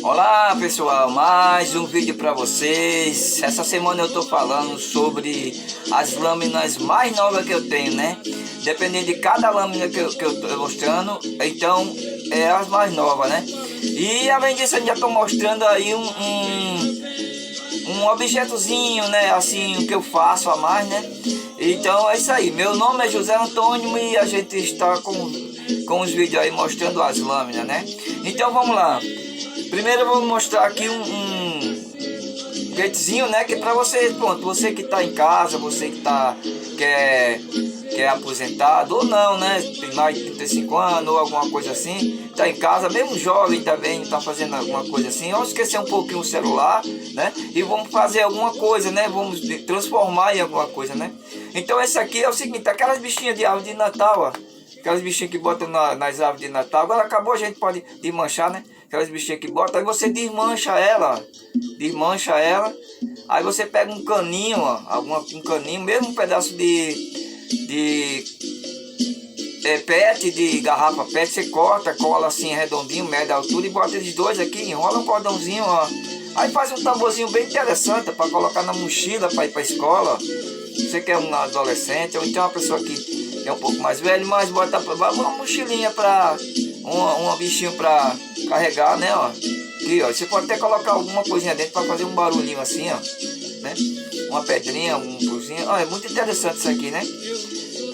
Olá pessoal, mais um vídeo para vocês. Essa semana eu tô falando sobre as lâminas mais novas que eu tenho, né? Dependendo de cada lâmina que eu tô mostrando, então é as mais novas, né? E além disso eu já tô mostrando aí um objetozinho, né? Assim, o que eu faço a mais, né? Então é isso aí. Meu nome é José Antônio e a gente está com os vídeos aí mostrando as lâminas, né? Então vamos lá. Primeiro eu vou mostrar aqui um gatezinho, né? Que é para você, pronto, você que está em casa, você que quer aposentado ou não, né? Tem mais de 35 anos ou alguma coisa assim, está em casa, mesmo jovem também, está fazendo alguma coisa assim, vamos esquecer um pouquinho o celular, né? E vamos fazer alguma coisa, né? Vamos transformar em alguma coisa, né? Então esse aqui é o seguinte, aquelas bichinhas de árvore de Natal, ó. Aquelas bichinhas que botam nas árvores de Natal. Agora acabou, a gente pode desmanchar, né? Aquelas bichinhas que botam. Aí você desmancha ela, ó. Desmancha ela. Aí você pega um caninho, ó. Um caninho, mesmo um pedaço de PET, de garrafa PET. Você corta, cola assim redondinho, mede a altura e bota eles dois aqui. Enrola um cordãozinho, ó. Aí faz um tamborzinho bem interessante para colocar na mochila para ir para a escola. Você que é um adolescente ou então uma pessoa que é um pouco mais velho, mas bota uma mochilinha para um bichinho para carregar, né, ó. Aqui, ó, você pode até colocar alguma coisinha dentro para fazer um barulhinho assim, ó, né? Uma pedrinha, um coisinha. Ó, é muito interessante isso aqui, né?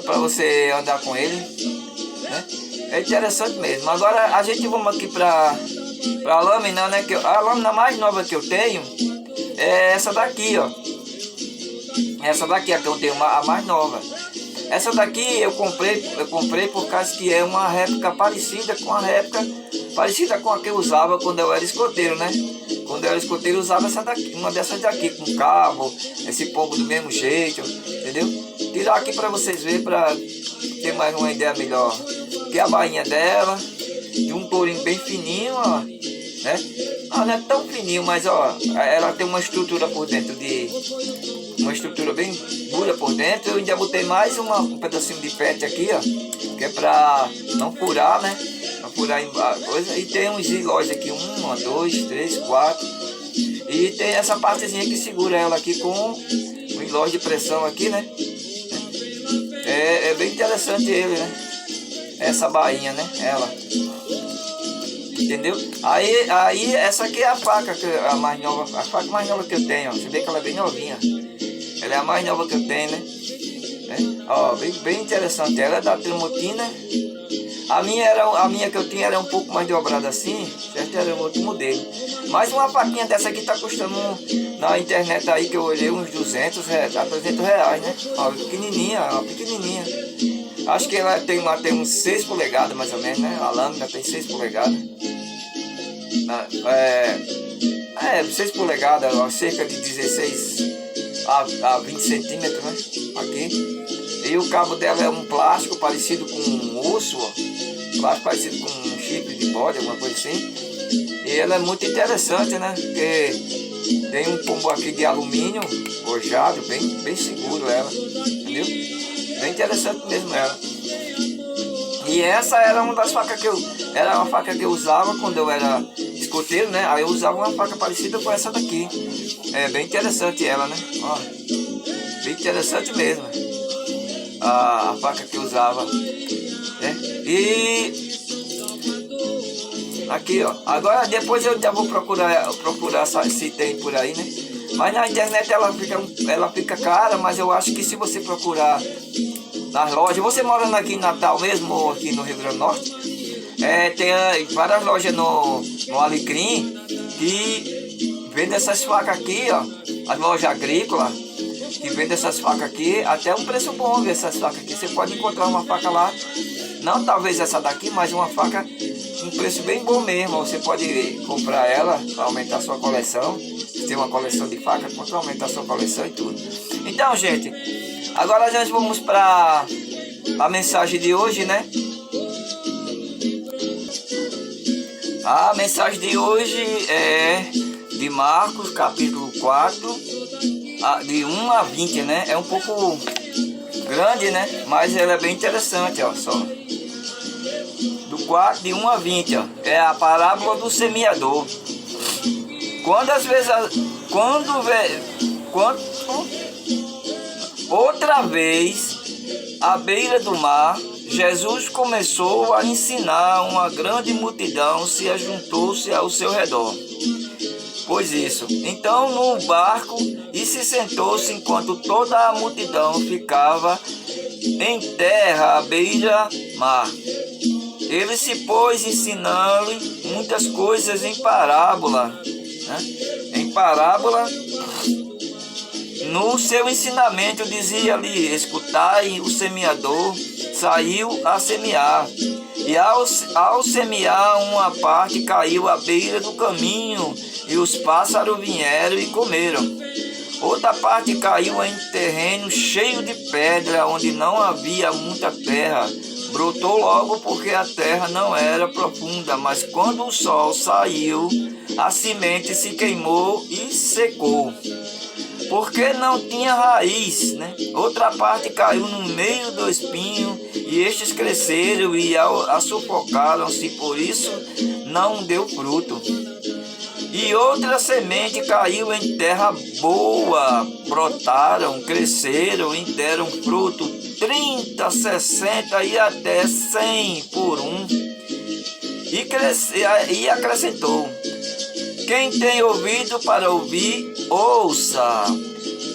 Para você andar com ele, né? É interessante mesmo. Agora a gente vamos aqui para a lâmina, né? A lâmina mais nova que eu tenho é essa daqui, ó. Essa daqui é que eu tenho a mais nova. Essa daqui eu comprei por causa que é uma réplica parecida com a que eu usava quando eu era escoteiro, né? Quando eu era escoteiro eu usava essa daqui, uma dessas daqui com cabo, esse pombo do mesmo jeito, entendeu? Tirar aqui para vocês verem, para ter mais uma ideia melhor. Aqui é a bainha dela, de um tourinho bem fininho, ó, né? Não é tão fininho, mas ó, ela tem uma estrutura por dentro uma estrutura bem dura por dentro. Eu ainda botei mais um pedacinho de PET aqui, ó, que é pra não furar, né? Não furar a coisa. E tem uns ilós aqui, 1, 2, 3, 4. E tem essa partezinha que segura ela aqui com um ilós de pressão aqui, né? É bem interessante ele, né? Essa bainha, né? Ela. Entendeu? Aí essa aqui é a faca a mais nova, a faca mais nova que eu tenho, ó. Você vê que ela é bem novinha. Ela é a mais nova que eu tenho, né? Ó, bem interessante. Ela é da Tremotina. A minha que eu tinha era um pouco mais dobrada assim, certo? Era um outro modelo. Mas uma faquinha dessa aqui tá custando na internet aí que eu olhei uns 200 reais, tá 300 reais, né? Ó, pequenininha. Acho que ela tem uns 6 polegadas mais ou menos, né? A lâmina tem 6 polegadas. 6 polegadas, ó, cerca de 16 a 20 centímetros, né? Aqui. E o cabo dela é um plástico parecido com um osso, ó. Plástico parecido com um chifre de bode, alguma coisa assim. E ela é muito interessante, né? Porque tem um pombo aqui de alumínio forjado, bem seguro ela, entendeu? Bem interessante mesmo ela. E essa era uma das facas era uma faca que eu usava quando eu era escoteiro, né? Aí eu usava uma faca parecida com essa daqui. É bem interessante ela, né? Ó, bem interessante mesmo. A faca que eu usava, né? E aqui, ó. Agora depois eu já vou procurar se tem por aí, né? Mas na internet ela fica cara, mas eu acho que se você procurar nas lojas, você morando aqui em Natal mesmo ou aqui no Rio Grande do Norte, tem várias lojas no Alecrim que vendem essas facas aqui, ó. As lojas agrícolas que vendem essas facas aqui, até um preço bom ver essas facas aqui. Você pode encontrar uma faca lá, não talvez essa daqui, mas uma faca um preço bem bom mesmo. Você pode comprar ela para aumentar a sua coleção. Se tem uma coleção de facas, pode aumentar a sua coleção e tudo. Então, gente, agora nós vamos para a mensagem de hoje, né? A mensagem de hoje é de Marcos, capítulo 4, de 1 a 20, né? É um pouco grande, né? Mas ela é bem interessante, ó, só. do 4, de 1 a 20, ó, é a parábola do semeador. Outra vez, à beira do mar, Jesus começou a ensinar. Uma grande multidão se ajuntou-se ao seu redor. Pois isso, então no barco e se sentou-se enquanto toda a multidão ficava em terra à beira-mar. Ele se pôs ensinando-lhe muitas coisas em parábola, né? Em parábola, no seu ensinamento dizia-lhe: escutai, o semeador saiu a semear. E ao semear, uma parte caiu à beira do caminho, e os pássaros vieram e comeram. Outra parte caiu em terreno cheio de pedra, onde não havia muita terra. Brotou logo porque a terra não era profunda, mas quando o sol saiu, a semente se queimou e secou, porque não tinha raiz, né? Outra parte caiu no meio do espinho, e estes cresceram e sufocaram-se, por isso não deu fruto. E outra semente caiu em terra boa, brotaram, cresceram e deram fruto 30, 60 e até 100 por um. E acrescentou: quem tem ouvido para ouvir, ouça.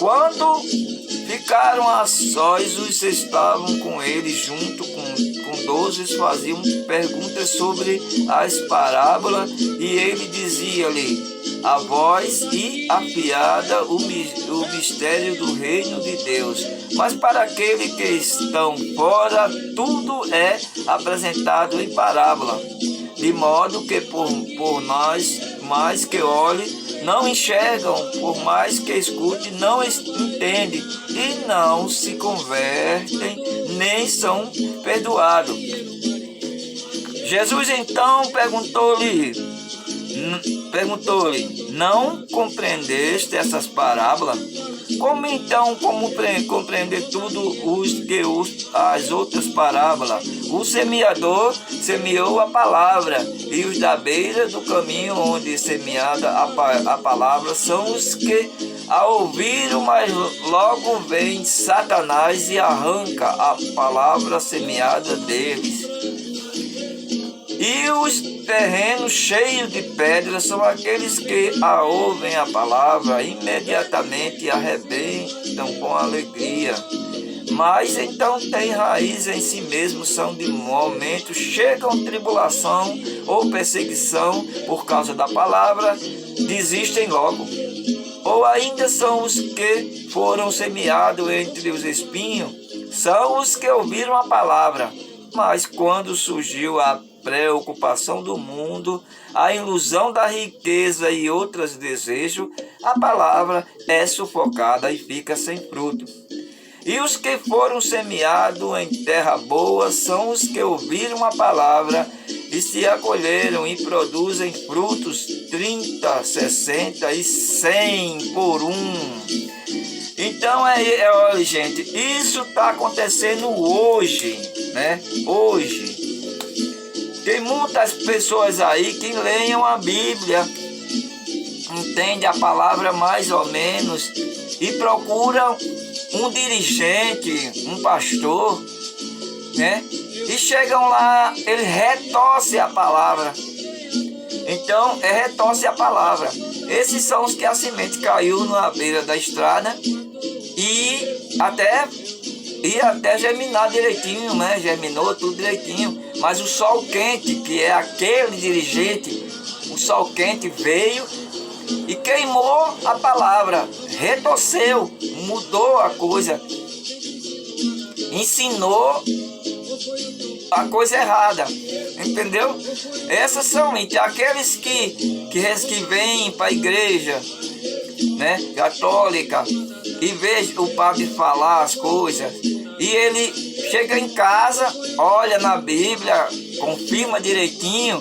Quando ficaram a sós, os que estavam com ele, junto com 12, faziam perguntas sobre as parábolas, e ele dizia-lhe: a vós e afiada o mistério do reino de Deus, mas para aqueles que estão fora, tudo é apresentado em parábola, de modo que por nós, mais que olhe, não enxergam, por mais que escute, não entendem, e não se convertem, nem são perdoados. Jesus então perguntou-lhe, não compreendeste essas parábolas? Como então compreender as outras parábolas? O semeador semeou a palavra, e os da beira do caminho onde semeada a palavra são os que a ouviram, mas logo vem Satanás e arranca a palavra semeada deles. E os terrenos cheios de pedras são aqueles que a ouvem a palavra, imediatamente arrebentam com alegria. Mas então tem raiz em si mesmos, são de momento, chegam tribulação ou perseguição por causa da palavra, desistem logo. Ou ainda são os que foram semeados entre os espinhos, são os que ouviram a palavra, mas quando surgiu a preocupação do mundo, a ilusão da riqueza e outros desejos, a palavra é sufocada e fica sem fruto. E os que foram semeados em terra boa são os que ouviram a palavra e se acolheram e produzem frutos 30, 60 e 100 por um. Então, olha, gente, isso está acontecendo hoje, né? Hoje. Tem muitas pessoas aí que leiam a Bíblia, entendem a palavra mais ou menos e procuram um dirigente, um pastor, né? E chegam lá, ele retorce a palavra. Então, retorce a palavra. Esses são os que a semente caiu na beira da estrada e até germinar direitinho, né? Germinou tudo direitinho. Mas o sol quente, que é aquele dirigente, o sol quente veio e queimou a palavra, retorceu, mudou a coisa, ensinou a coisa errada, entendeu? Essas são aqueles que vêm para a igreja, né, católica, e vê o padre falar as coisas, e ele chega em casa, olha na Bíblia, confirma direitinho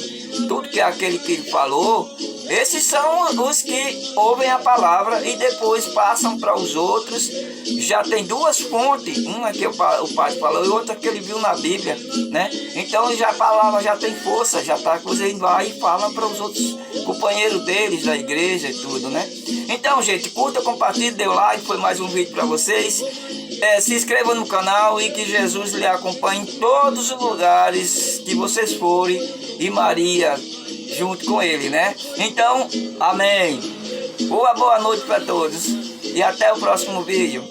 tudo que é aquele que ele falou, Esses são os que ouvem a palavra e depois passam para os outros. Já tem duas fontes, uma que o padre falou e outra que ele viu na Bíblia, né? Então já a palavra já tem força, já está cozinhando lá e fala para os outros companheiros deles da igreja e tudo, né? Então, gente, curta, compartilhe, dê o like, foi mais um vídeo para vocês. Se inscreva no canal e que Jesus lhe acompanhe em todos os lugares que vocês forem e Maria junto com ele, né? Então, amém. Boa noite para todos e até o próximo vídeo.